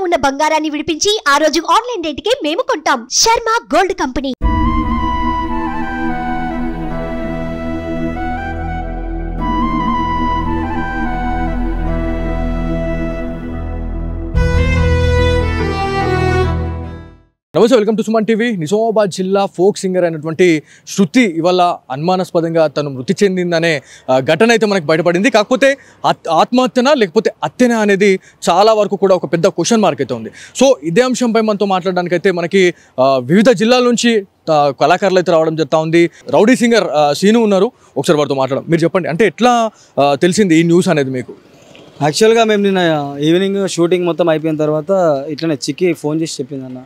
ఉన్న బంగారాన్ని విడిపించి ఆ రోజు ఆన్లైన్ రేటుకే మేము కొంటాం. Sharma gold company. నమస్తే, welcome to Suman TV. Nizamabad జిల్లా ఫోక్ సింగర్ అయినటువంటి శృతి ఇవాళ అనుమానాస్పదంగా తను మృతి చెందిందనే ఘటన అయితే మనకు బయటపడింది. కాకపోతే ఆత్మహత్యనా లేకపోతే హత్యనా అనేది చాలా వరకు కూడా ఒక పెద్ద క్వశ్చన్ మార్క్ అయితే ఉంది. సో ఇదే అంశంపై మనతో మాట్లాడడానికైతే మనకి వివిధ జిల్లాల నుంచి కళాకారులు అయితే రావడం జరుగుతూ ఉంది. రౌడీ సింగర్ సీను ఉన్నారు, ఒకసారి వారితో మాట్లాడడం. మీరు చెప్పండి, అంటే ఎట్లా తెలిసింది ఈ న్యూస్ అనేది మీకు? యాక్చువల్గా మేము నిన్న ఈవినింగ్ షూటింగ్ మొత్తం అయిపోయిన తర్వాత ఇట్లనే చిక్కి ఫోన్ చేసి చెప్పింది అన్న,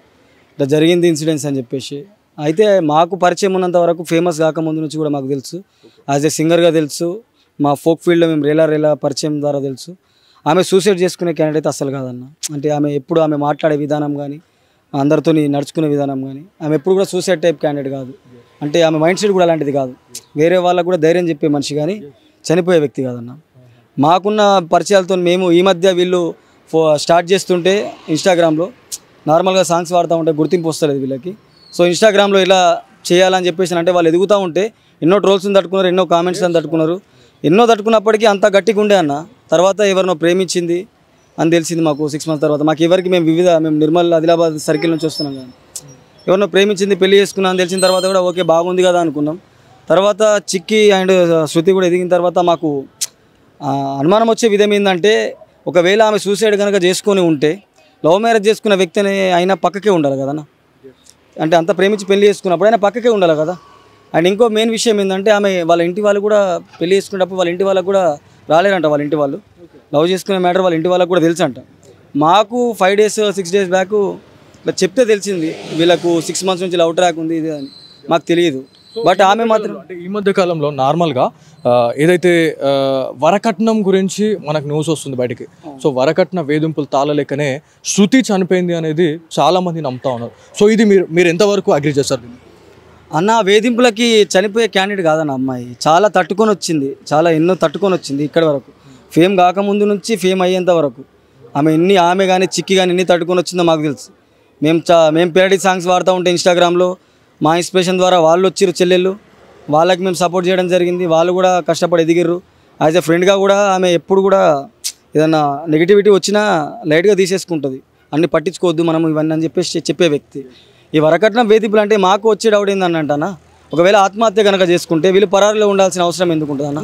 ఇట్లా జరిగింది ఇన్సిడెంట్స్ అని చెప్పేసి. అయితే మాకు పరిచయం ఉన్నంత వరకు, ఫేమస్ కాకముందు నుంచి కూడా మాకు తెలుసు, యాజ్ ఏ సింగర్గా తెలుసు, మా ఫోక్ ఫీల్డ్లో మేము రేలా పరిచయం ద్వారా తెలుసు. ఆమె సూసైడ్ చేసుకునే క్యాండిడేట్ అసలు కాదన్న. అంటే ఆమె ఎప్పుడు ఆమె మాట్లాడే విధానం కానీ, అందరితో నడుచుకునే విధానం కానీ, ఆమె ఎప్పుడు కూడా సూసైడ్ టైప్ క్యాండిడేట్ కాదు. అంటే ఆమె మైండ్ సెట్ కూడా అలాంటిది కాదు. వేరే వాళ్ళకు కూడా ధైర్యం చెప్పే మనిషి కానీ చనిపోయే వ్యక్తి కాదన్న. మాకున్న పరిచయాలతో మేము ఈ మధ్య వీళ్ళు స్టార్ట్ చేస్తుంటే ఇన్స్టాగ్రామ్లో నార్మల్గా సాంగ్స్ వాడుతూ ఉంటే గుర్తింపు వస్తలేదు వీళ్ళకి. సో ఇన్స్టాగ్రామ్లో ఇలా చేయాలని చెప్పేసి అంటే వాళ్ళు ఎదుగుతూ ఉంటే ఎన్నో ట్రోల్స్ని తట్టుకున్నారు, ఎన్నో కామెంట్స్ని తట్టుకున్నారు. ఎన్నో తట్టుకున్నప్పటికీ అంత గట్టిగా ఉండే అన్న. తర్వాత ఎవరినో ప్రేమించింది అని తెలిసింది మాకు 6 months తర్వాత. మాకు ఎవరికి మేము నిర్మల్ ఆదిలాబాద్ సర్కిల్ నుంచి వస్తున్నాం కానీ ఎవరినో ప్రేమించింది, పెళ్లి చేసుకున్నాం అని తెలిసిన తర్వాత కూడా ఓకే బాగుంది కదా అనుకున్నాం. తర్వాత చిక్కి అండ్ శృతి కూడా ఎదిగిన తర్వాత మాకు అనుమానం వచ్చే విధం ఏంటంటే, ఒకవేళ ఆమె సూసైడ్ కనుక చేసుకొని ఉంటే లవ్ మ్యారేజ్ చేసుకున్న వ్యక్తిని అయినా పక్కకే ఉండాలి కదన్నా. అంటే అంత ప్రేమించి పెళ్లి చేసుకున్నప్పుడు అయినా పక్కకే ఉండాలి కదా. అండ్ ఇంకో మెయిన్ విషయం ఏంటంటే, ఆమె వాళ్ళ ఇంటి వాళ్ళు కూడా పెళ్లి చేసుకునేటప్పుడు వాళ్ళ ఇంటి వాళ్ళకు కూడా రాలేరంట. వాళ్ళ ఇంటి వాళ్ళు లవ్ చేసుకునే మ్యాటర్ వాళ్ళ ఇంటి వాళ్ళకు కూడా తెలుసు అంట. మాకు 5 days 6 days బ్యాక్ ఇట్లా చెప్తే తెలిసింది వీళ్ళకు 6 months నుంచి లవ్ ట్రాక్ ఉంది ఇది అని. మాకు తెలియదు. బట్ ఆమె మాత్రం అంటే ఈ మధ్య కాలంలో నార్మల్గా ఏదైతే వరకట్నం గురించి మనకు న్యూస్ వస్తుంది బయటికి. సో వరకట్న వేధింపులు తాళలేకనే శృతి చనిపోయింది అనేది చాలా మంది నమ్ముతా ఉన్నారు. సో ఇది మీరు ఎంతవరకు అగ్రీ చేస్తారు? అన్న, వేధింపులకి చనిపోయే క్యాండిడేట్ కాదన్న అమ్మాయి. చాలా తట్టుకొని వచ్చింది, ఎన్నో తట్టుకొని వచ్చింది ఇక్కడి వరకు. ఫేమ్ కాకముందు నుంచి ఫేమ్ అయ్యేంత వరకు ఆమె కానీ చిక్కి కానీ ఎన్ని తట్టుకొని వచ్చిందో మాకు తెలుసు. మేము పేరడీ సాంగ్స్ వాడుతూ ఉంటే ఇన్స్టాగ్రామ్లో మా ఇన్స్పిరేషన్ ద్వారా వాళ్ళు వచ్చిర్రు చెల్లెళ్ళు, వాళ్ళకి మేము సపోర్ట్ చేయడం జరిగింది. వాళ్ళు కూడా కష్టపడి ఎదిగిర్రు. యాజ్ ఎ ఫ్రెండ్గా కూడా ఆమె ఎప్పుడు కూడా ఏదన్నా నెగిటివిటీ వచ్చినా లైట్గా తీసేసుకుంటుంది. అన్ని పట్టించుకోవద్దు మనం ఇవన్నీ అని చెప్పేసి చెప్పే వ్యక్తి. ఈ వరకట్నం వేధింపులు అంటే మాకు వచ్చే డౌట్ ఏంటంటన్నా, ఒకవేళ ఆత్మహత్య కనుక చేసుకుంటే వీళ్ళు పరారులో ఉండాల్సిన అవసరం ఎందుకు ఉంటుంది అన్న?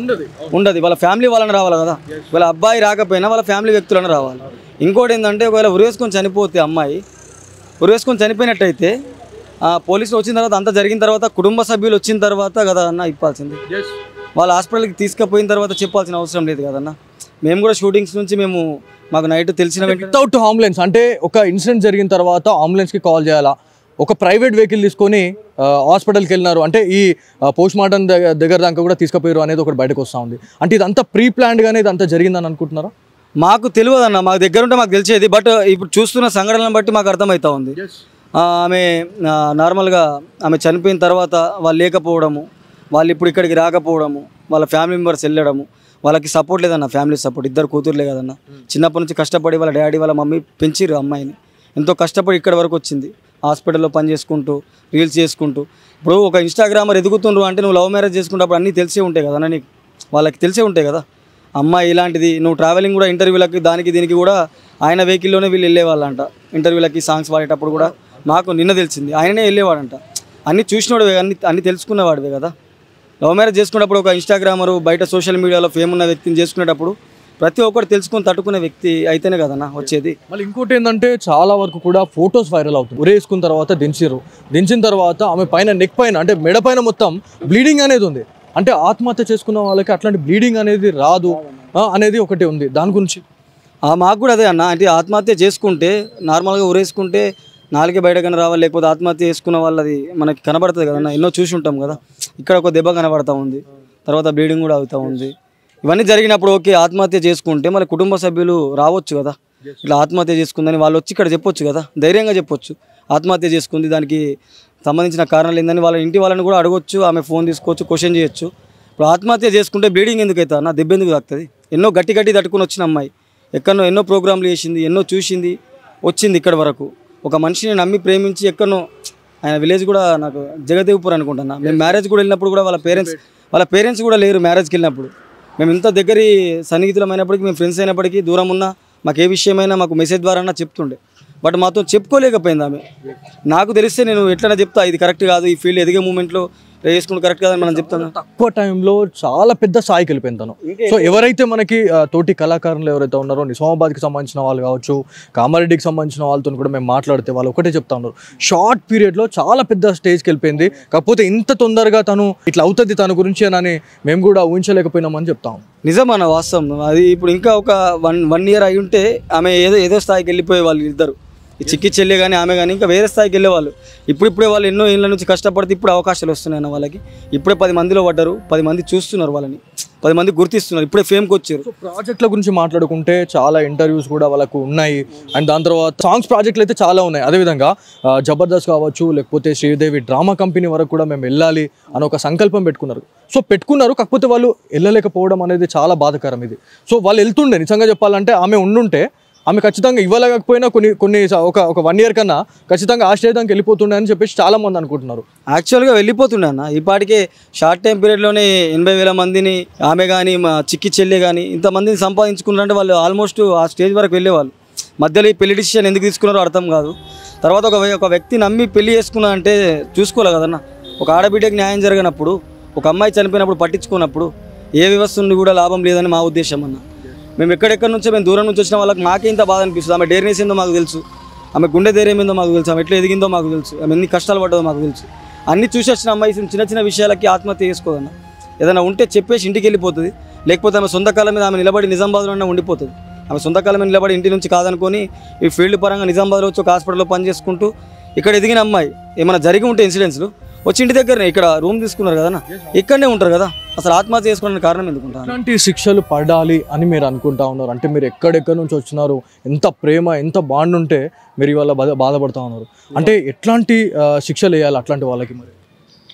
ఉండదు. వాళ్ళ ఫ్యామిలీ వాళ్ళని రావాలి కదా. వాళ్ళ అబ్బాయి రాకపోయినా వాళ్ళ ఫ్యామిలీ వ్యక్తులను రావాలి. ఇంకోటి ఏంటంటే, ఒకవేళ ఉరేసుకొని చనిపోతే అమ్మాయి ఉరేసుకొని చనిపోయినట్టయితే పోలీసులు వచ్చిన తర్వాత, అంతా జరిగిన తర్వాత, కుటుంబ సభ్యులు వచ్చిన తర్వాత కదా అన్న ఇప్పాల్సింది. వాళ్ళ హాస్పిటల్కి తీసుకుపోయిన తర్వాత చెప్పాల్సిన అవసరం లేదు కదన్న. మేము కూడా షూటింగ్స్ నుంచి మాకు నైట్ తెలిసిన వితౌట్ అంబులెన్స్, అంటే ఒక ఇన్సిడెంట్ జరిగిన తర్వాత అంబులెన్స్కి కాల్ చేయాలా, ఒక ప్రైవేట్ వెహికల్ తీసుకొని హాస్పిటల్కి వెళ్ళినారు అంటే ఈ పోస్ట్ మార్టం దగ్గర దాకా కూడా తీసుకుపోయారు అనేది ఒకటి బయటకు వస్తూ ఉంది. అంటే ఇదంతా ప్రీ ప్లాన్డ్గానే ఇదంతా జరిగిందని అనుకుంటున్నారా? మాకు తెలియదు అన్న, మాకు దగ్గర ఉంటే మాకు తెలిసేది. బట్ ఇప్పుడు చూస్తున్న సంఘటనలను బట్టి మాకు అర్థమవుతా ఉంది. ఆమె నార్మల్గా ఆమె చనిపోయిన తర్వాత వాళ్ళు లేకపోవడము, వాళ్ళు ఇప్పుడు ఇక్కడికి రాకపోవడము, వాళ్ళ ఫ్యామిలీ మెంబర్స్ వెళ్ళడము, వాళ్ళకి సపోర్ట్ లేదన్న. ఫ్యామిలీ సపోర్ట్, 2 కూతుర్లే కదన్న. చిన్నప్పటి నుంచి కష్టపడి వాళ్ళ డాడీ వాళ్ళ మమ్మీ పెంచిర్రు అమ్మాయిని. ఎంతో కష్టపడి ఇక్కడి వరకు వచ్చింది. హాస్పిటల్లో పని చేసుకుంటూ, రీల్స్ చేసుకుంటూ. ఇప్పుడు ఒక ఇన్స్టాగ్రామర్ ఎదుగుతుండ్రు అంటే నువ్వు లవ్ మ్యారేజ్ చేసుకున్నప్పుడు అన్నీ తెలిసే ఉంటాయి కదన్న నీకు. వాళ్ళకి తెలిసే ఉంటాయి కదా అమ్మాయి ఇలాంటిది. నువ్వు ట్రావెలింగ్ కూడా ఇంటర్వ్యూలకి దీనికి కూడా ఆయన వెహికల్లోనే వీళ్ళు వెళ్ళేవాళ్ళంట. ఇంటర్వ్యూలకి సాంగ్స్ పాడేటప్పుడు కూడా మాకు నిన్న తెలిసింది ఆయననే వెళ్ళేవాడంట. అన్నీ చూసినవాడువే, అన్నీ తెలుసుకున్నవాడివే కదా. లవ్ మ్యారేజ్ చేసుకున్నప్పుడు ఒక ఇన్స్టాగ్రామరు బయట సోషల్ మీడియాలో ఫేమ్ ఉన్న వ్యక్తిని చేసుకునేటప్పుడు ప్రతి ఒక్కరు తెలుసుకొని తట్టుకునే వ్యక్తి అయితేనే కదన్నా వచ్చేది. మళ్ళీ ఇంకోటి ఏంటంటే, చాలా వరకు కూడా ఫొటోస్ వైరల్ అవుతుంది. ఉరేసుకున్న తర్వాత దించిన తర్వాత ఆమె పైన నెక్ పైన అంటే మెడ పైన మొత్తం బ్లీడింగ్ అనేది ఉంది. అంటే ఆత్మహత్య చేసుకున్న వాళ్ళకి అట్లాంటి బ్లీడింగ్ అనేది రాదు అనేది ఒకటి ఉంది. దాని గురించి మాకు కూడా అదే అన్న. అంటే ఆత్మహత్య చేసుకుంటే నార్మల్గా ఉరేసుకుంటే నాలుగే బయటకన్నా రావాలి, లేకపోతే ఆత్మహత్య చేసుకున్న వాళ్ళది మనకి కనబడుతుంది కదన్నా. ఎన్నో చూసి ఉంటాం కదా. ఇక్కడ ఒక దెబ్బ కనబడతా ఉంది, తర్వాత బ్లీడింగ్ కూడా అవుతూ ఉంది. ఇవన్నీ జరిగినప్పుడు ఓకే ఆత్మహత్య చేసుకుంటే మళ్ళీ కుటుంబ సభ్యులు రావచ్చు కదా. ఇట్లా ఆత్మహత్య చేసుకుందని వాళ్ళు వచ్చి ఇక్కడ చెప్పొచ్చు కదా, ధైర్యంగా చెప్పొచ్చు. ఆత్మహత్య చేసుకుంది, దానికి సంబంధించిన కారణాలు ఏందని వాళ్ళ ఇంటి వాళ్ళని కూడా అడగొచ్చు. ఆమె ఫోన్ తీసుకోవచ్చు, క్వశ్చన్ చేయొచ్చు. ఇప్పుడు ఆత్మహత్య చేసుకుంటే బ్లీడింగ్ ఎందుకు అవుతా నా దెబ్బ ఎందుకు తాకుతుంది? ఎన్నో గట్టి తట్టుకుని వచ్చిన అమ్మాయి ఎక్కడో ఎన్నో ప్రోగ్రాంలు చేసింది, ఎన్నో చూసింది. వచ్చింది ఇక్కడి వరకు. ఒక మనిషిని నమ్మి ప్రేమించి ఎక్కడనో, ఆయన విలేజ్ కూడా నాకు జగదేవ్పూర్ అనుకుంటున్నా. మేము మ్యారేజ్ కూడా వెళ్ళినప్పుడు కూడా వాళ్ళ పేరెంట్స్ కూడా లేరు మ్యారేజ్కి వెళ్ళినప్పుడు. మేము ఇంత దగ్గరి సన్నిహితులమైనప్పటికీ, మేము ఫ్రెండ్స్ అయినప్పటికీ, దూరం ఉన్నా మాకు ఏ విషయమైనా మాకు మెసేజ్ ద్వారా చెప్తుండే. బట్ మాతో చెప్పుకోలేకపోయింది ఆమె. నాకు తెలిస్తే నేను ఎట్లైనా చెప్తా, ఇది కరెక్ట్ కాదు, ఈ ఫీల్డ్ ఎదిగే మూమెంట్లో వేసుకుంటే కరెక్ట్ కాదని మనం చెప్తాను. తక్కువ టైంలో చాలా పెద్ద స్థాయికి వెళ్ళిపోయింది తను. సో ఎవరైతే మనకి తోటి కళాకారులు ఎవరైతే ఉన్నారో, నిజామాబాద్కి సంబంధించిన వాళ్ళు కావచ్చు, కామారెడ్డికి సంబంధించిన వాళ్ళతో కూడా మేము మాట్లాడితే వాళ్ళు ఒకటే చెప్తా ఉన్నారు, షార్ట్ పీరియడ్లో చాలా పెద్ద స్టేజ్కి వెళ్ళిపోయింది. కాకపోతే ఇంత తొందరగా తను ఇట్లా అవుతుంది తన గురించి అని మేము కూడా ఊహించలేకపోయినామని చెప్తాం. నిజమన్న వాస్తవం అది. ఇప్పుడు ఇంకా ఒక వన్ ఇయర్ అయి ఉంటే ఆమె ఏదో స్థాయికి వెళ్ళిపోయే వాళ్ళు ఇద్దరు, ఈ చిక్కి చెల్లి కానీ ఆమె కానీ ఇంకా వేరే స్థాయికి వెళ్ళేవాళ్ళు. ఇప్పుడే వాళ్ళు ఎన్నో ఏళ్ళ నుంచి కష్టపడితే ఇప్పుడు అవకాశాలు వస్తున్నాయన్న వాళ్ళకి. ఇప్పుడే 10 మందిలో పడ్డారు, 10 మంది చూస్తున్నారు వాళ్ళని, 10 మంది గుర్తిస్తున్నారు, ఇప్పుడే ఫేమ్కి వచ్చారు. సో ప్రాజెక్టుల గురించి మాట్లాడుకుంటే చాలా ఇంటర్వ్యూస్ కూడా వాళ్ళకు ఉన్నాయి. అండ్ దాని తర్వాత సాంగ్స్ ప్రాజెక్టులు అయితే చాలా ఉన్నాయి. అదేవిధంగా జబర్దస్త్ కావచ్చు, లేకపోతే శ్రీదేవి డ్రామా కంపెనీ వరకు కూడా మేము వెళ్ళాలి అని ఒక సంకల్పం పెట్టుకున్నారు. కాకపోతే వాళ్ళు వెళ్ళలేకపోవడం అనేది చాలా బాధాకరం ఇది. సో వాళ్ళు వెళ్తుండే, నిజంగా చెప్పాలంటే ఆమె ఉండుంటే ఆమె ఖచ్చితంగా ఇవ్వలేకపోయినా కొన్ని ఒక 1 year కన్నా ఖచ్చితంగా ఆ స్టేజ్ దానికి వెళ్ళిపోతుండే అని చెప్పేసి చాలా మంది అనుకుంటున్నారు. యాక్చువల్గా వెళ్ళిపోతుండే అన్న. ఇప్పటికే షార్ట్ టైం పీరియడ్లోనే 80,000 మందిని, ఆమె కానీ మా చిక్కి చెల్లి కానీ ఇంతమందిని సంపాదించుకున్నారంటే వాళ్ళు ఆల్మోస్ట్ ఆ స్టేజ్ వరకు వెళ్ళేవాళ్ళు. మధ్యలో ఈ పెళ్లి డిసిషన్ ఎందుకు తీసుకున్నారో అర్థం కాదు. తర్వాత ఒక వ్యక్తి నమ్మి పెళ్లి చేసుకున్నా అంటే చూసుకోవాలి కదన్న. ఒక ఆడబిడ్డకి న్యాయం జరగనప్పుడు, ఒక అమ్మాయి చనిపోయినప్పుడు పట్టించుకున్నప్పుడు ఏ వ్యవస్థ నుండి కూడా లాభం లేదని మా ఉద్దేశం అన్న. మేము ఎక్కడెక్కడి నుంచో మేము దూరం నుంచి వచ్చిన వాళ్ళకి మాకే ఇంత బాధ అనిపిస్తుంది. ఆమె డేర్నెస్ ఏందో మాకు తెలుసు, ఆమె గుండె ధైర్యం ఏందో మాకు తెలుసు, ఆమె ఎట్లా ఎదిగిందో మాకు తెలుసు, ఆమె ఎన్ని కష్టాలు పడ్డదో మాకు తెలుసు. అన్నీ చూసి వచ్చిన అమ్మాయి చిన్న విషయాలకి ఆత్మహత్య చేసుకోదన్న. ఏదైనా ఉంటే చెప్పేసి ఇంటికి వెళ్ళిపోతుంది, లేకపోతే ఆమె సొంత కాలం మీద ఆమె నిలబడి నిజామాబాద్లోనే ఉండిపోతుంది. ఆమె సొంత కాలం మీద నిలబడి ఇంటి నుంచి కాదనుకొని ఈ ఫీల్డ్ పరంగా నిజామాబాద్లో వచ్చి ఒక హాస్పిటల్లో పనిచేసుకుంటూ ఇక్కడ ఎదిగిన అమ్మాయి ఏమైనా జరిగి ఉంటే ఇన్సిడెంట్స్లు వచ్చి ఇంటి దగ్గరనే ఇక్కడ రూమ్ తీసుకున్నారు కదా, ఇక్కడనే ఉంటారు కదా, అసలు ఆత్మహత్య చేసుకోవడానికి కారణం ఎందుకుంటారు? ఇలాంటి శిక్షలు పడాలి అని మీరు అనుకుంటా ఉన్నారు అంటే మీరు ఎక్కడెక్కడి నుంచి వచ్చినారు, ఎంత ప్రేమ ఎంత బాండ్ ఉంటే మీరు ఇవాళ బాధపడుతూ ఉన్నారు అంటే ఎట్లాంటి శిక్షలు వేయాలి అట్లాంటి వాళ్ళకి? మరి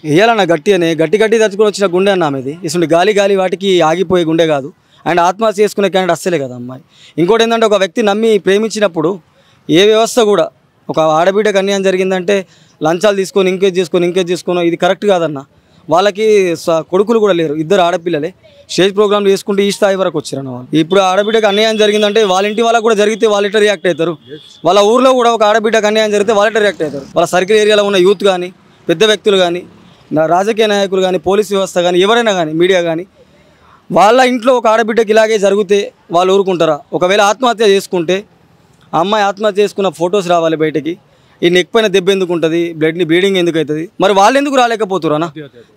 వేయాలన్న గట్టి తెచ్చుకొని వచ్చిన గుండె అన్న ఆమెది. ఇటువంటి గాలి వాటికి ఆగిపోయే గుండె కాదు. అండ్ ఆత్మహత్య చేసుకునే క్యాండిడేట్ అస్సలే కదా అమ్మాయి. ఇంకోటి ఏంటంటే ఒక వ్యక్తి నమ్మి ప్రేమించినప్పుడు ఏ వ్యవస్థ కూడా ఒక ఆడబిడ్డకు అన్యాయం జరిగిందంటే లంచాలు తీసుకొని ఎంకరేజ్ చేసుకొని ఇది కరెక్ట్ కాదన్న. వాళ్ళకి కొడుకులు కూడా లేరు, 2 ఆడపిల్లలే. స్టేజ్ ప్రోగ్రాంలు చేసుకుంటే ఈ స్థాయి వరకు వచ్చారన్న వాళ్ళు. ఇప్పుడు ఆడబిడ్డకు అన్యాయం జరిగిందంటే వాళ్ళ ఇంటి వాళ్ళకు కూడా జరిగితే వాళ్ళు ఎట్లా రియాక్ట్ అవుతారు? వాళ్ళ ఊర్లో కూడా ఒక ఆడబిడ్డకు అన్యాయం జరిగితే వాళ్ళు ఎట్లా రియాక్ట్ అవుతారు? వాళ్ళ సర్కిల్ ఏరియాలో ఉన్న యూత్ కానీ, పెద్ద వ్యక్తులు కానీ, రాజకీయ నాయకులు కానీ, పోలీస్ వ్యవస్థ కానీ, ఎవరైనా కానీ, మీడియా కానీ, వాళ్ళ ఇంట్లో ఒక ఆడబిడ్డకి ఇలాగే జరిగితే వాళ్ళు ఊరుకుంటారా? ఒకవేళ ఆత్మహత్య చేసుకుంటే ఆ అమ్మాయి ఆత్మహత్య చేసుకున్న ఫొటోస్ రావాలి బయటకి. ఈ నెక్ పైన దెబ్బ ఎందుకు ఉంటుంది, బ్లీడింగ్ ఎందుకు అవుతుంది, మరి వాళ్ళు ఎందుకు రాలేకపోతారు అన్న?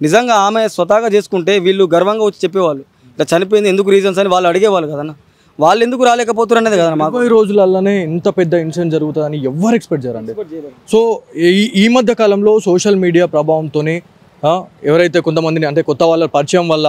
నిజంగా ఆమె స్వతహాగా చేసుకుంటే వీళ్ళు గర్వంగా వచ్చి చెప్పేవాళ్ళు, ఇట్లా చనిపోయింది ఎందుకు రీజన్స్ అని వాళ్ళు అడిగేవాళ్ళు కదన్న. వాళ్ళు ఎందుకు రాలేకపోతారు అనేది కదా. మాకు 20 రోజులలోనే ఇంత పెద్ద ఇన్సిడెంట్ జరుగుతుందని ఎవరు ఎక్స్పెక్ట్ చేయరండి. సో ఈ మధ్య కాలంలో సోషల్ మీడియా ప్రభావంతో ఎవరైతే కొంతమందిని అంటే కొత్త వాళ్ళ పరిచయం వల్ల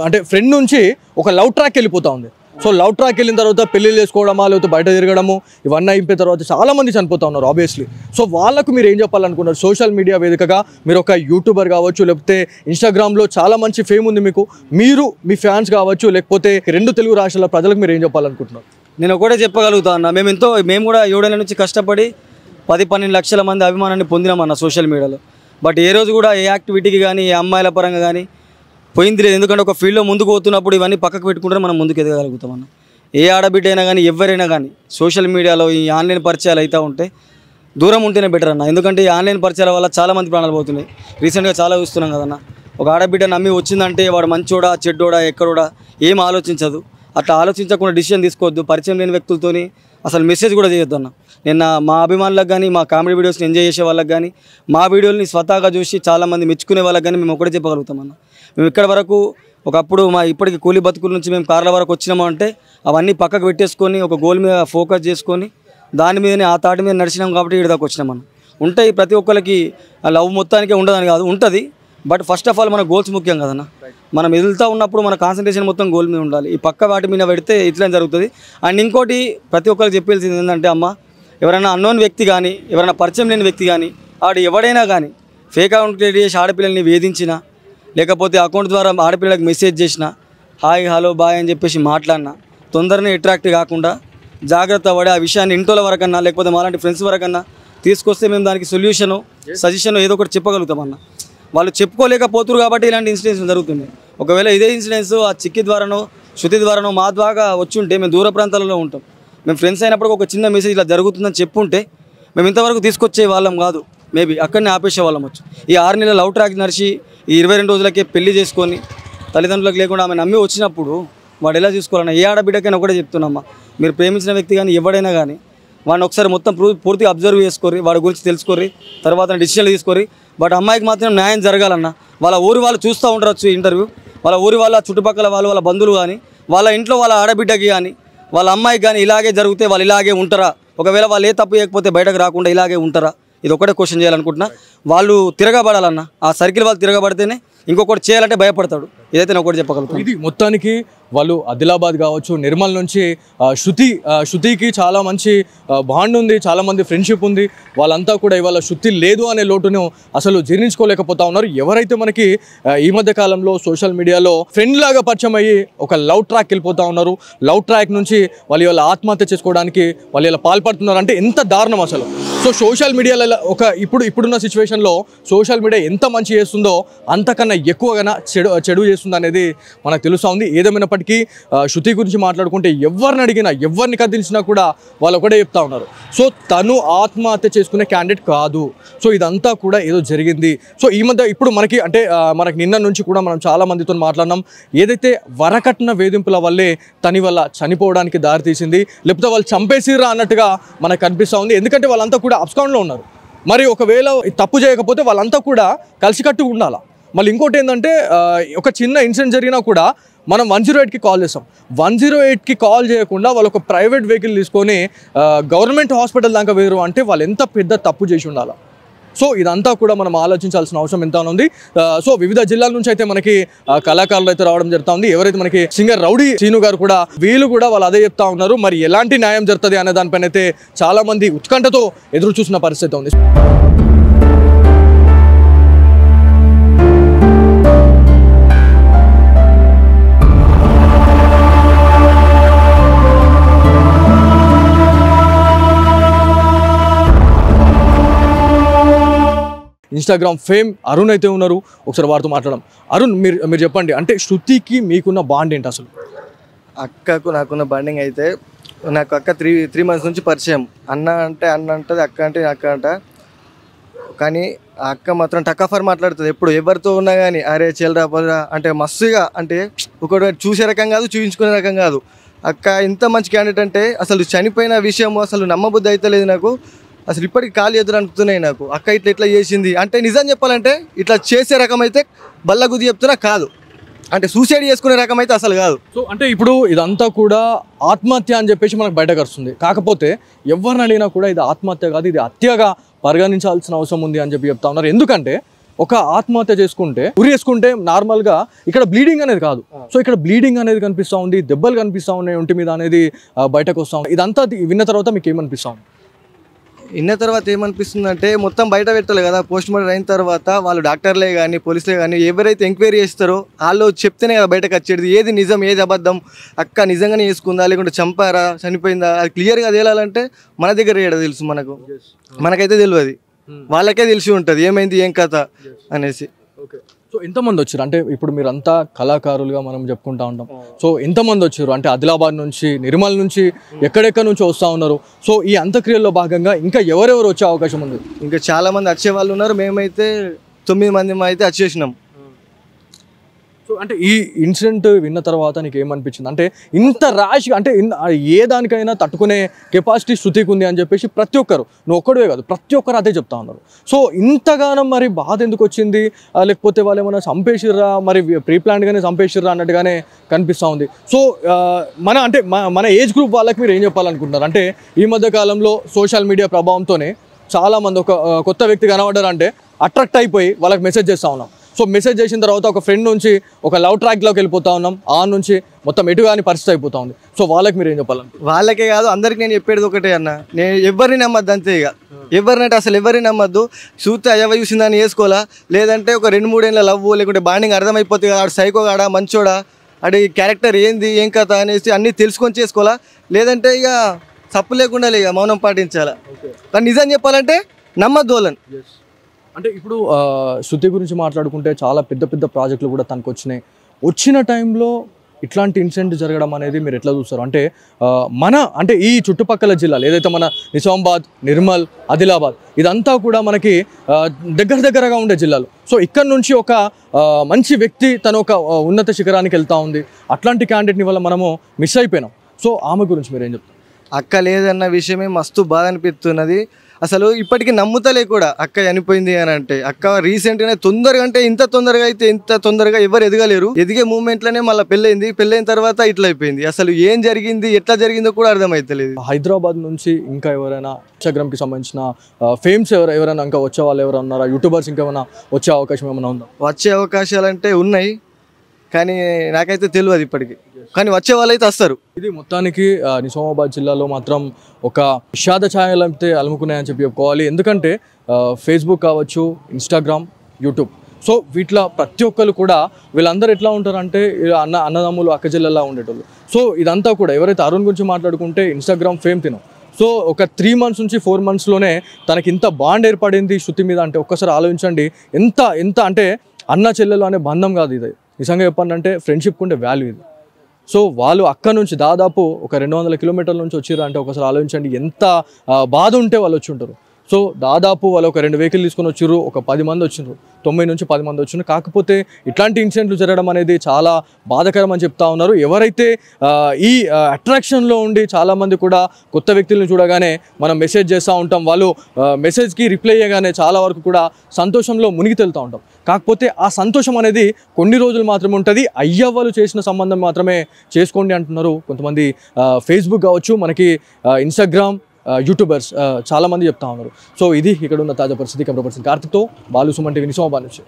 అంటే ఫ్రెండ్ నుంచి ఒక లవ్ ట్రాక్ వెళ్ళిపోతూ ఉంది. సో లవ్ ట్రాక్ వెళ్ళిన తర్వాత పెళ్ళిళ్ళు చేసుకోవడమా, లేకపోతే బయట తిరగడము, ఇవన్నీ అయిపోయిన తర్వాత చాలా మంది చనిపోతూ ఉన్నారు ఆబ్వియస్లీ. సో వాళ్ళకు మీరు ఏం చెప్పాలనుకున్నారు? సోషల్ మీడియా వేదికగా మీరు ఒక యూట్యూబర్ కావచ్చు, లేకపోతే ఇన్స్టాగ్రామ్లో చాలా మంచి ఫేమ్ ఉంది మీకు, మీరు మీ ఫ్యాన్స్ కావచ్చు, లేకపోతే 2 తెలుగు రాష్ట్రాల ప్రజలకు మీరు ఏం చెప్పాలనుకుంటున్నారు? నేను ఒకటే చెప్పగలుగుతా అన్న, మేము కూడా 7 ఏళ్ళ నుంచి కష్టపడి 10-12 లక్షల మంది అభిమానాన్ని పొందినామన్న సోషల్ మీడియాలో. బట్ ఏ రోజు కూడా ఏ యాక్టివిటీకి కానీ, ఏ అమ్మాయిల పరంగా కానీ పోయింది లేదు. ఎందుకంటే ఒక ఫీల్డ్లో ముందుకు పోతున్నప్పుడు ఇవన్నీ పక్కకు పెట్టుకుంటే మనం ముందుకు ఎదగలుగుతామన్న. ఏ ఆడబిడ్డ అయినా కానీ, ఎవరైనా కానీ సోషల్ మీడియాలో ఈ ఆన్లైన్ పరిచయాలు అయితే ఉంటే దూరం ఉంటేనే బెటర్ అన్న. ఎందుకంటే ఈ ఆన్లైన్ పరిచయాల వల్ల చాలామంది ప్రాణాలు పోతున్నాయి. రీసెంట్గా చాలా చూస్తున్నాం కదన్న. ఒక ఆడబిడ్డ నమ్మి వచ్చిందంటే వాడు మంచోడా చెడ్డోడా ఎక్కడోడా ఏం ఆలోచించదు. అట్లా ఆలోచించకుండా డిసిషన్ తీసుకోవద్దు. పరిచయం లేని వ్యక్తులతోని అసలు మెసేజ్ కూడా చేయొద్దు అన్న. నిన్న మా అభిమానులకు కానీ, మా కామెడీ వీడియోస్ని ఎంజాయ్ చేసే వాళ్ళకి కానీ, మా వీడియోని స్వతహాగా చూసి చాలామంది మెచ్చుకునే వాళ్ళకి కానీ మేము ఒకటే చెప్పగలుగుతామన్న. మేము ఇక్కడ వరకు ఒకప్పుడు ఇప్పటికి కూలీ బతుకుల నుంచి మేము కార్ల వరకు వచ్చినాము అంటే అవన్నీ పక్కకు పెట్టేసుకొని ఒక గోల్ మీద ఫోకస్ చేసుకొని దాని మీదనే ఆ తాటి మీద నడిచినాం కాబట్టి ఇక్కడ దాకా వచ్చినామన్న. ఉంటాయి ప్రతి ఒక్కరికి లవ్ మొత్తానికే ఉండదని కాదు, ఉంటుంది. బట్ ఫస్ట్ ఆఫ్ ఆల్ మన గోల్స్ ముఖ్యం కదన్న. మనం వెళ్తూ ఉన్నప్పుడు మన కాన్సన్ట్రేషన్ మొత్తం గోల్ మీద ఉండాలి. ఈ పక్క వాటి మీద పెడితే ఇట్లా జరుగుతుంది. అండ్ ఇంకోటి ప్రతి ఒక్కరికి చెప్పాల్సింది ఏంటంటే అమ్మ, ఎవరైనా అన్నోన్ వ్యక్తి కానీ, ఎవరైనా పరిచయం లేని వ్యక్తి కానీ, ఆడు ఎవడైనా కానీ ఫేక్ అకౌంట్ క్రియేట్ చేసి ఆడపిల్లల్ని వేధించినా, లేకపోతే అకౌంట్ ద్వారా ఆడపిల్లలకు మెసేజ్ చేసినా, హాయ్ హలో బాయ్ అని చెప్పేసి మాట్లాడినా తొందరనే అట్రాక్ట్ కాకుండా జాగ్రత్త పడి ఆ విషయాన్ని ఇంట్లో వరకన్నా లేకపోతే మాలాంటి ఫ్రెండ్స్ వరకన్నా తీసుకొస్తే మేము దానికి సొల్యూషను సజెషన్ ఏదో ఒకటి చెప్పగలుగుతామన్న. వాళ్ళు చెప్పుకోలేకపోతున్నారు కాబట్టి ఇలాంటి ఇన్సిడెంట్స్ జరుగుతున్నాయి. ఒకవేళ ఇదే ఇన్సిడెంట్స్ ఆ చిక్కి ద్వారానో శృతి ద్వారానో మా ద్వారా వచ్చి ఉంటే మేము దూర ప్రాంతాలలో ఉంటాం. మేము ఫ్రెండ్స్ అయినప్పుడు ఒక చిన్న మెసేజ్ ఇలా జరుగుతుందని చెప్పుంటే మేము ఇంతవరకు తీసుకొచ్చే వాళ్ళం కాదు. మేబీ అక్కడనే ఆపేసే వాళ్ళం వచ్చు. ఈ 6 నెలల లవ్ ట్రాక్ నడిచి ఈ 22 రోజులకే పెళ్లి చేసుకొని తల్లిదండ్రులకు లేకుండా ఆమె నమ్మి వచ్చినప్పుడు వాడు ఎలా చూసుకోవాలన్నా ఏ ఆడబిడ్డకైనా ఒకటే చెప్తున్నామ్మా, మీరు ప్రేమించిన వ్యక్తి కానీ ఎవడైనా కానీ వాడిని ఒకసారి మొత్తం పూర్తిగా అబ్జర్వ్ చేసుకోరి, వాడి గురించి తెలుసుకోరి, తర్వాత డిసిషన్లు తీసుకోరి. బట్ అమ్మాయికి మాత్రం న్యాయం జరగాలన్న. వాళ్ళ ఊరి వాళ్ళు చూస్తూ ఉండవచ్చు ఇంటర్వ్యూ, వాళ్ళ ఊరి వాళ్ళ చుట్టుపక్కల వాళ్ళు వాళ్ళ బంధువులు కానీ వాళ్ళ ఇంట్లో వాళ్ళ ఆడబిడ్డకి కానీ వాళ్ళ అమ్మాయికి కానీ ఇలాగే జరిగితే వాళ్ళు ఇలాగే ఉంటారా? ఒకవేళ వాళ్ళు ఏ తప్పు చేయకపోతే బయటకు రాకుండా ఇలాగే ఉంటారా? ఇది ఒకటే క్వశ్చన్ చేయాలనుకుంటున్నా. వాళ్ళు తిరగబడాలన్న. ఆ సర్కిల్ వాళ్ళు తిరగబడితేనే ఇంకొకటి చేయాలంటే భయపడతాడు. ఇదైతే నేను ఒకటి చెప్పగలుగుతాను. ఇది మొత్తానికి వాళ్ళు ఆదిలాబాద్ కావచ్చు, నిర్మల్ నుంచి శృతికి చాలా మంచి బాండ్ ఉంది, చాలా మంది ఫ్రెండ్షిప్ ఉంది. వాళ్ళంతా కూడా ఇవాళ శృతి లేదు అనే లోటును అసలు జీర్ణించుకోలేకపోతా ఉన్నారు. ఎవరైతే మనకి ఈ మధ్య కాలంలో సోషల్ మీడియాలో ఫ్రెండ్ లాగా పరిచయం అయ్యి ఒక లవ్ ట్రాక్ వెళ్ళిపోతా ఉన్నారు. లవ్ ట్రాక్ నుంచి వాళ్ళు ఆత్మహత్య చేసుకోవడానికి వాళ్ళు ఇలా పాల్పడుతున్నారు అంటే ఎంత దారుణం అసలు. సో సోషల్ మీడియాలో ఇప్పుడున్న సిచ్యువేషన్లో సోషల్ మీడియా ఎంత మంచి చేస్తుందో అంతకన్నా ఎక్కువగా చెడు చేస్తుంది అనేది మనకు తెలుస్తూ ఉంది. ఏదేమైనప్పటికీ శృతి గురించి మాట్లాడుకుంటే ఎవరిని అడిగినా ఎవరిని కదిలించినా కూడా వాళ్ళు ఒకటే చెప్తా ఉన్నారు. సో తను ఆత్మహత్య చేసుకునే క్యాండిడేట్ కాదు. సో ఇదంతా కూడా ఏదో జరిగింది. సో ఈ మధ్య ఇప్పుడు మనకి నిన్న నుంచి కూడా మనం చాలా మందితో మాట్లాడినాం. ఏదైతే వరకట్న వేధింపుల వల్లే తని వల్ల చనిపోవడానికి దారితీసింది, లేకపోతే వాళ్ళు చంపేసిరా అన్నట్టుగా మనకు కనిపిస్తూ ఉంది. ఎందుకంటే వాళ్ళంతా కూడా అబ్స్కాండ్లో ఉన్నారు. మరి ఒకవేళ తప్పు చేయకపోతే వాళ్ళంతా కూడా కలిసికట్టుగా ఉండాలి. మళ్ళీ ఇంకోటి ఏంటంటే ఒక చిన్న ఇన్సిడెంట్ జరిగినా కూడా మనం 108కి కాల్ చేస్తాం. 108కి కాల్ చేయకుండా వాళ్ళు ఒక ప్రైవేట్ వెహికల్ తీసుకొని గవర్నమెంట్ హాస్పిటల్ దాకా వేరు అంటే వాళ్ళు ఎంత పెద్ద తప్పు చేసి ఉండాలి. సో ఇదంతా కూడా మనం ఆలోచించాల్సిన అవసరం ఎంత ఉంది. సో వివిధ జిల్లాల నుంచి అయితే మనకి కళాకారులు అయితే రావడం జరుగుతూ ఉంది. ఎవరైతే మనకి సింగర్ రౌడీ శ్రీను గారు కూడా వీళ్ళు కూడా వాళ్ళు అదే చెప్తా ఉన్నారు. మరి ఎలాంటి న్యాయం జరుగుతుంది అనే దానిపైన అయితే చాలా మంది ఉత్కంఠతో ఎదురు చూసిన పరిస్థితి ఉంది. ఇన్స్టాగ్రామ్ ఫేమ్ అరుణ్ అయితే ఉన్నారు. ఒకసారి వారితో మాట్లాడడం. అరుణ్, మీరు చెప్పండి, అంటే శృతికి మీకున్న బాండ్ ఏంటి అసలు? అక్కకు నాకున్న బాండింగ్ అయితే, నాకు అక్క త్రీ మంత్స్ నుంచి పరిచయం. అన్న అంటే అన్న అంటది, అక్క అంటే అక్క అంట. కానీ ఆ అక్క మాత్రం టకాఫర్ మాట్లాడుతుంది. ఎప్పుడు ఎవరితో ఉన్నా కానీ అరే చెల్లరా బలరా అంటే మస్తుగా, అంటే ఒకటి చూసే రకం కాదు, చూపించుకునే రకం కాదు. అక్క ఇంత మంచి క్యాండిడేట్ అంటే అసలు చనిపోయిన విషయం అసలు నమ్మబుద్ధి అయితే లేదు నాకు. అసలు ఇప్పటికి కాలు ఎదురు అనుకుతున్నాయి నాకు. అక్క ఇట్లా చేసింది అంటే నిజం చెప్పాలంటే ఇట్లా చేసే రకం అయితే బల్లగుద్ది చెప్తున్నా కాదు, అంటే సూసైడ్ చేసుకునే రకం అయితే అసలు కాదు. సో అంటే ఇప్పుడు ఇదంతా కూడా ఆత్మహత్య అని చెప్పేసి మనకు బయటకు వస్తుంది. కాకపోతే ఎవరిని అడిగినా కూడా ఇది ఆత్మహత్య కాదు, ఇది హత్యగా పరిగణించాల్సిన అవసరం ఉంది అని చెప్తా ఉన్నారు. ఎందుకంటే ఒక ఆత్మహత్య చేసుకుంటే ఉరి వేసుకుంటే నార్మల్గా ఇక్కడ బ్లీడింగ్ అనేది కాదు. సో ఇక్కడ బ్లీడింగ్ అనేది కనిపిస్తూ ఉంది, దెబ్బలు కనిపిస్తూ ఉన్నాయి ఒంటి మీద అనేది బయటకు వస్తూ ఉంది. ఇదంతా విన్న తర్వాత మీకు ఏమనిపిస్తూ ఉంది? విన్న తర్వాత ఏమనిపిస్తుంది అంటే మొత్తం బయట పెట్టాలి కదా. పోస్ట్ మార్టం అయిన తర్వాత వాళ్ళు డాక్టర్లే కానీ పోలీసులే కానీ ఎవరైతే ఎంక్వైరీ చేస్తారో వాళ్ళు చెప్తేనే కదా బయటకు వచ్చేది ఏది నిజం ఏది అబద్ధం. అక్క నిజంగానే చేసుకుందా లేకుంటే చంపారా చనిపోయిందా అది క్లియర్గా తేలాలంటే మన దగ్గర ఏడా తెలుసు, మనకైతే తెలియదు, వాళ్ళకే తెలిసి ఉంటుంది ఏమైంది ఏం కథ అనేసి. సో ఎంతమంది వచ్చారు? అంటే ఇప్పుడు మీరంతా కళాకారులుగా మనం చెప్పుకుంటా ఉంటాం. సో ఎంతమంది వచ్చారు? అంటే ఆదిలాబాద్ నుంచి, నిర్మల్ నుంచి, ఎక్కడెక్కడి నుంచి వస్తూ ఉన్నారు. సో ఈ అంత్యక్రియల్లో భాగంగా ఇంకా ఎవరెవరు వచ్చే అవకాశం ఉంది? ఇంకా చాలా మంది వచ్చే వాళ్ళు ఉన్నారు. మేమైతే 9 మంది అయితే వచ్చేసినాం. సో అంటే ఈ ఇన్సిడెంట్ విన్న తర్వాత నీకు ఏమనిపించింది? అంటే ఇంత ర్యాష్గా, అంటే ఏ దానికైనా తట్టుకునే కెపాసిటీ శృతికి ఉంది అని చెప్పేసి ప్రతి ఒక్కరు, నువ్వు ఒక్కడే కాదు ప్రతి ఒక్కరు అదే చెప్తా ఉన్నారు. సో ఇంతగానం మరి బాధ ఎందుకు వచ్చింది? లేకపోతే వాళ్ళు ఏమైనా చంపేసిర్రా, మరి ప్రీ ప్లాన్డ్గానే చంపేసిర్రా అన్నట్టుగానే కనిపిస్తూ ఉంది. సో మన ఏజ్ గ్రూప్ వాళ్ళకి మీరు ఏం చెప్పాలనుకుంటున్నారు? అంటే ఈ మధ్య కాలంలో సోషల్ మీడియా ప్రభావంతోనే చాలామంది ఒక కొత్త వ్యక్తి కనబడ్డారంటే అట్రాక్ట్ అయిపోయి వాళ్ళకి మెసేజ్ చేస్తూ ఉన్నాం. సో మెసేజ్ చేసిన తర్వాత ఒక ఫ్రెండ్ నుంచి ఒక లవ్ ట్రాక్లోకి వెళ్ళిపోతా ఉన్నాం, ఆ నుంచి మొత్తం ఎటుగాని పరిస్థితి అయిపోతా ఉంది. సో వాళ్ళకి మీరు ఏం చెప్పాలంటే? వాళ్ళకే కాదు అందరికి నేను చెప్పేది ఒకటే అన్న, నేను ఎవరిని నమ్మద్దు అంతే. ఇక ఎవరినంటే అసలు ఎవరిని నమ్మద్దు. చూస్తే అయ్యవ చూసిందని వేసుకోవాలా, లేదంటే ఒక 2-3 ఏళ్ళ లవ్ లేకుంటే బాండింగ్ అర్థమైపోతుంది కదా, ఆడు సైకోగాడా మంచోడా అడి క్యారెక్టర్ ఏంది ఏం కథ అనేసి అన్నీ తెలుసుకొని చేసుకోవాలా, లేదంటే ఇక తప్పు లేకుండా ఇక మౌనం పాటించాలా. కానీ నిజం చెప్పాలంటే నమ్మద్దు వాళ్ళని. అంటే ఇప్పుడు శృతి గురించి మాట్లాడుకుంటే చాలా పెద్ద పెద్ద ప్రాజెక్టులు కూడా తనకు వచ్చినాయి. వచ్చిన టైంలో ఇట్లాంటి ఇన్సిడెంట్ జరగడం అనేది మీరు ఎట్లా చూస్తారు? అంటే అంటే ఈ చుట్టుపక్కల జిల్లాలు ఏదైతే మన నిజామాబాద్, నిర్మల్, ఆదిలాబాద్ ఇదంతా కూడా మనకి దగ్గరగా ఉండే జిల్లాలు. సో ఇక్కడ నుంచి ఒక మంచి వ్యక్తి తను ఒక ఉన్నత శిఖరానికి వెళ్తూ ఉంది. అట్లాంటి క్యాండిడేట్ని వల్ల మనము మిస్ అయిపోయినాం. సో ఆమె గురించి మీరు ఏం చెప్తారు? అక్క లేదన్న విషయమే మస్తు బాధ అనిపిస్తున్నది. అసలు ఇప్పటికీ నమ్ముతలే కూడా అక్క చనిపోయింది అని అంటే. అక్క రీసెంట్గానే తొందరగా, అంటే ఇంత తొందరగా అయితే ఇంత తొందరగా ఎవరు ఎదగలేరు. ఎదిగే మూమెంట్లోనే మళ్ళీ పెళ్ళైంది. పెళ్ళైన తర్వాత ఇట్లా అయిపోయింది. అసలు ఏం జరిగింది, ఎట్లా జరిగిందో కూడా అర్థమైతలేదు. హైదరాబాద్ నుంచి ఇంకా ఎవరైనా ఇన్స్టాగ్రామ్కి సంబంధించిన ఫేమ్స్ ఎవరైనా ఇంకా వచ్చే వాళ్ళు ఎవరైనా ఉన్నారా? యూట్యూబర్స్ ఇంకేమైనా వచ్చే అవకాశం ఏమైనా ఉందా? వచ్చే అవకాశాలు అంటే ఉన్నాయి, కానీ నాకైతే తెలియదు ఇప్పటికీ. కానీ వచ్చే వాళ్ళు అయితే వస్తారు. ఇది మొత్తానికి నిజామాబాద్ జిల్లాలో మాత్రం ఒక విషాద ఛాయలు అయితే అలుముకున్నాయని చెప్పి చెప్పుకోవాలి. ఎందుకంటే ఫేస్బుక్ కావచ్చు, ఇన్స్టాగ్రామ్, యూట్యూబ్, సో వీటిలో ప్రతి ఒక్కరు కూడా వీళ్ళందరూ ఎట్లా ఉంటారంటే అన్నదమ్ములు అక్క జిల్లాలా ఉండేటోళ్ళు. సో ఇదంతా కూడా ఎవరైతే అరుణ్ గురించి మాట్లాడుకుంటే ఇన్స్టాగ్రామ్ ఫేమ్ తినం. సో ఒక 3 months నుంచి 4 monthsలోనే తనకి ఇంత బాండ్ ఏర్పడింది శృతి మీద. అంటే ఒక్కసారి ఆలోచించండి, ఎంత అంటే అన్న చెల్లెలు అనే బంధం కాదు ఇది. నిజంగా చెప్పాలంటే ఫ్రెండ్షిప్ ఉండే వాల్యూ ఇది. సో వాళ్ళు అక్కడ నుంచి దాదాపు ఒక 200 kilometers నుంచి వచ్చారు అంటే ఒకసారి ఆలోచించండి ఎంత బాధ ఉంటే వాళ్ళు వచ్చి ఉంటారు. సో దాదాపు వాళ్ళు ఒక 2 vehicles తీసుకొని వచ్చారు, ఒక 10 మంది వచ్చిండ్రు, 9 నుంచి 10 మంది వచ్చిండ్రు. కాకపోతే ఇట్లాంటి ఇన్సిడెంట్లు జరగడం అనేది చాలా బాధాకరం అని చెప్తా ఉన్నారు. ఎవరైతే ఈ అట్రాక్షన్లో ఉండి చాలామంది కూడా కొత్త వ్యక్తులను చూడగానే మనం మెసేజ్ చేస్తూ ఉంటాం, వాళ్ళు మెసేజ్కి రిప్లై చేయగానే చాలా వరకు కూడా సంతోషంలో మునిగి తేలుతూ ఉంటాం. కాకపోతే ఆ సంతోషం అనేది కొన్ని రోజులు మాత్రమే ఉంటుంది. అయ్యవ్వలు చేసిన సంబంధం మాత్రమే చేసుకోండి అంటున్నారు కొంతమంది. ఫేస్బుక్ కావచ్చు, మనకి ఇన్స్టాగ్రామ్, యూట్యూబర్స్ చాలామంది చెప్తా ఉన్నారు. సో ఇది ఇక్కడ ఉన్న తాజా పరిస్థితి. కెమెరా పర్సన్ కార్తిక్తో బాలు, సుమన్ టీవీ, నిజామాబాద్ నుంచి.